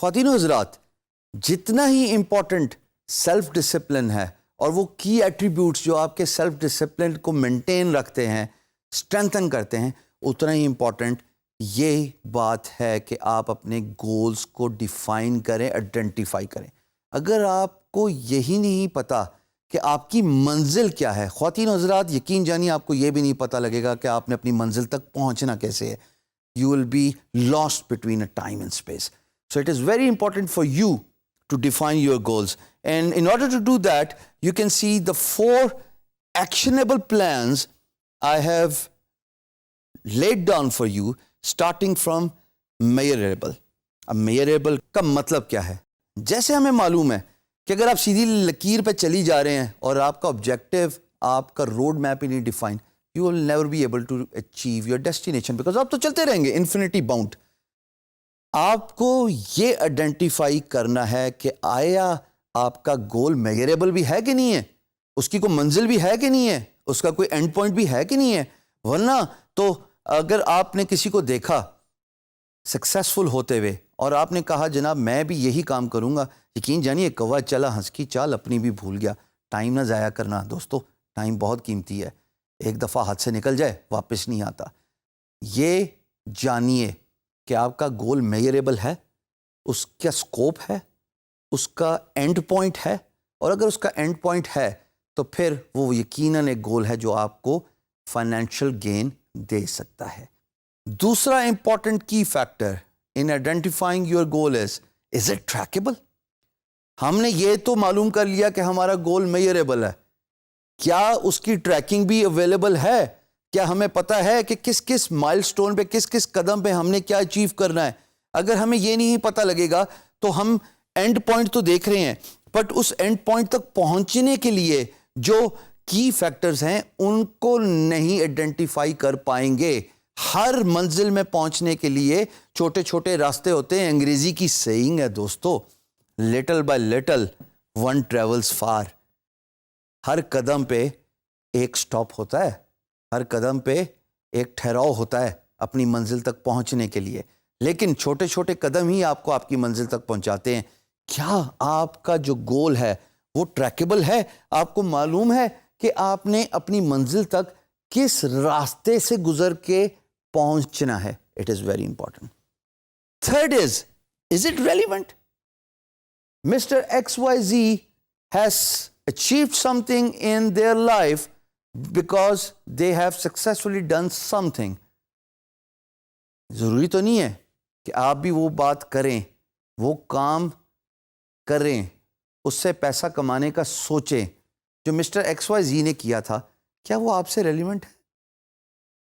خواتین و حضرات, جتنا ہی امپورٹنٹ سیلف ڈسپلن ہے اور وہ کی ایٹریبیوٹس جو آپ کے سیلف ڈسپلن کو مینٹین رکھتے ہیں, اسٹرینتھن کرتے ہیں, اتنا ہی امپورٹنٹ یہ بات ہے کہ آپ اپنے گولز کو ڈیفائن کریں, آئیڈینٹیفائی کریں. اگر آپ کو یہی نہیں پتا کہ آپ کی منزل کیا ہے, خواتین و حضرات یقین جانیے آپ کو یہ بھی نہیں پتا لگے گا کہ آپ نے اپنی منزل تک پہنچنا کیسے ہے. You will be lost between a time and space. So it is very important for you to define your goals. And in order to do that, you can see the 4 actionable plans I have laid down for you, starting from measurable. اب measurable کا مطلب کیا ہے؟ جیسے ہمیں معلوم ہے کہ اگر آپ سیدھی لکیر پہ چلی جا رہے ہیں اور آپ کا آبجیکٹو, آپ کا روڈ میپ ہی نہیں define, you will never be able to achieve your destination because آپ تو چلتے رہیں گے infinity bound. آپ کو یہ آئیڈینٹیفائی کرنا ہے کہ آیا آپ کا گول میجریبل بھی ہے کہ نہیں ہے, اس کی کوئی منزل بھی ہے کہ نہیں ہے, اس کا کوئی اینڈ پوائنٹ بھی ہے کہ نہیں ہے. ورنہ تو اگر آپ نے کسی کو دیکھا سکسیسفل ہوتے ہوئے اور آپ نے کہا جناب میں بھی یہی کام کروں گا, یقین جانیے کوا چلا ہنس کی چال اپنی بھی بھول گیا. ٹائم نہ ضائع کرنا دوستو, ٹائم بہت قیمتی ہے, ایک دفعہ ہاتھ سے نکل جائے واپس نہیں آتا. یہ جانیے کہ آپ کا گول میجریبل ہے, اس کا سکوپ ہے, اس کا اینڈ پوائنٹ ہے, اور اگر اس کا اینڈ پوائنٹ ہے تو پھر وہ یقیناً ایک گول ہے جو آپ کو فائنینشیل گین دے سکتا ہے. دوسرا important key factor in identifying your goal is it trackable. ہم نے یہ تو معلوم کر لیا کہ ہمارا گول میجریبل ہے, کیا اس کی ٹریکنگ بھی اویلیبل ہے؟ کیا ہمیں پتا ہے کہ کس کس مائل سٹون پہ, کس کس قدم پہ ہم نے کیا اچیو کرنا ہے؟ اگر ہمیں یہ نہیں پتا لگے گا تو ہم اینڈ پوائنٹ تو دیکھ رہے ہیں, بٹ اس اینڈ پوائنٹ تک پہنچنے کے لیے جو کی فیکٹرز ہیں ان کو نہیں آئیڈینٹیفائی کر پائیں گے. ہر منزل میں پہنچنے کے لیے چھوٹے چھوٹے راستے ہوتے ہیں. انگریزی کی سیئنگ ہے دوستو, little by little one travels far. ہر قدم پہ ایک سٹاپ ہوتا ہے, ہر قدم پہ ایک ٹھہراؤ ہوتا ہے اپنی منزل تک پہنچنے کے لیے, لیکن چھوٹے چھوٹے قدم ہی آپ کو آپ کی منزل تک پہنچاتے ہیں. کیا آپ کا جو گول ہے وہ ٹریکیبل ہے؟ آپ کو معلوم ہے کہ آپ نے اپنی منزل تک کس راستے سے گزر کے پہنچنا ہے؟ It is very important. Third is it relevant? Mister X Y Z has achieved something in their life because they have successfully done something. ضروری تو نہیں ہے کہ آپ بھی وہ بات کریں, وہ کام کریں, اس سے پیسہ کمانے کا سوچیں جو مسٹر ایکس وائی زی نے کیا تھا. کیا وہ آپ سے ریلیونٹ ہے؟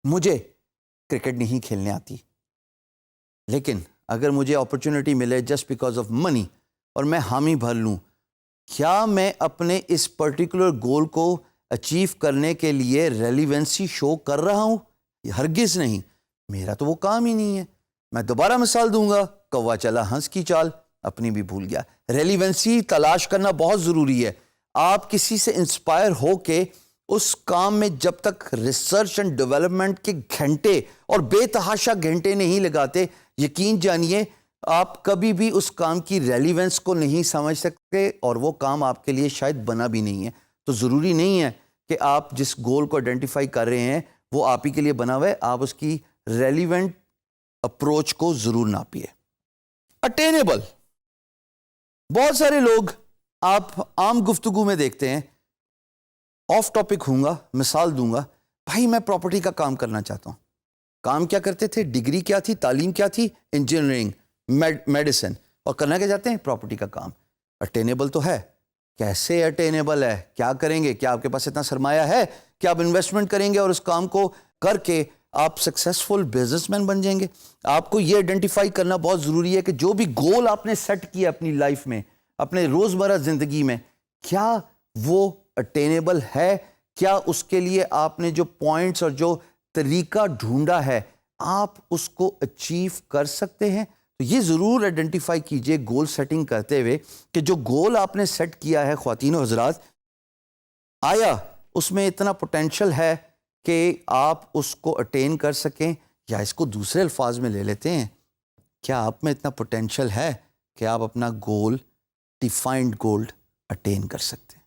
مجھے کرکٹ نہیں کھیلنے آتی, لیکن اگر مجھے اپرچونٹی ملے جسٹ بیکاز آف منی اور میں حامی بھر لوں, کیا میں اپنے اس پرٹیکولر گول کو اچیو کرنے کے لیے ریلیونسی شو کر رہا ہوں؟ ہرگز نہیں, میرا تو وہ کام ہی نہیں ہے. میں دوبارہ مثال دوں گا, کوا چلا ہنس کی چال اپنی بھی بھول گیا. ریلیونسی تلاش کرنا بہت ضروری ہے. آپ کسی سے انسپائر ہو کے اس کام میں جب تک ریسرچ اینڈ ڈیولپمنٹ کے گھنٹے اور بے تحاشا گھنٹے نہیں لگاتے, یقین جانیے آپ کبھی بھی اس کام کی ریلیونس کو نہیں سمجھ سکتے اور وہ کام آپ کے لیے شاید بنا بھی نہیں ہے. تو ضروری نہیں ہے کہ آپ جس گول کو آئیڈینٹیفائی کر رہے ہیں وہ آپ ہی کے لیے بنا ہوا ہے. آپ اس کی ریلیونٹ اپروچ کو ضرور ناپیے. اٹینیبل. بہت سارے لوگ آپ عام گفتگو میں دیکھتے ہیں, آف ٹاپک ہوں گا, مثال دوں گا, بھائی میں پراپرٹی کا کام کرنا چاہتا ہوں. کام کیا کرتے تھے؟ ڈگری کیا تھی؟ تعلیم کیا تھی؟ انجینئرنگ, میڈیسن, اور کرنا کیا چاہتے ہیں؟ پراپرٹی کا کام. اٹینیبل تو ہے. کیسے اٹینیبل ہے؟ کیا کریں گے؟ کیا آپ کے پاس اتنا سرمایہ ہے کہ آپ انویسٹمنٹ کریں گے اور اس کام کو کر کے آپ سکسیسفل بزنس مین بن جائیں گے؟ آپ کو یہ آئیڈینٹیفائی کرنا بہت ضروری ہے کہ جو بھی گول آپ نے سیٹ کیا اپنی لائف میں, اپنے روزمرہ زندگی میں, کیا وہ اٹینیبل ہے؟ کیا اس کے لیے آپ نے جو پوائنٹس اور جو طریقہ ڈھونڈا ہے آپ اس کو اچیو کر سکتے ہیں؟ تو یہ ضرور آئیڈینٹیفائی کیجئے گول سیٹنگ کرتے ہوئے کہ جو گول آپ نے سیٹ کیا ہے خواتین و حضرات, آیا اس میں اتنا پوٹینشیل ہے کہ آپ اس کو اٹین کر سکیں؟ یا اس کو دوسرے الفاظ میں لے لیتے ہیں, کیا آپ میں اتنا پوٹینشیل ہے کہ آپ اپنا گول ڈیفائنڈ گول اٹین کر سکتے ہیں.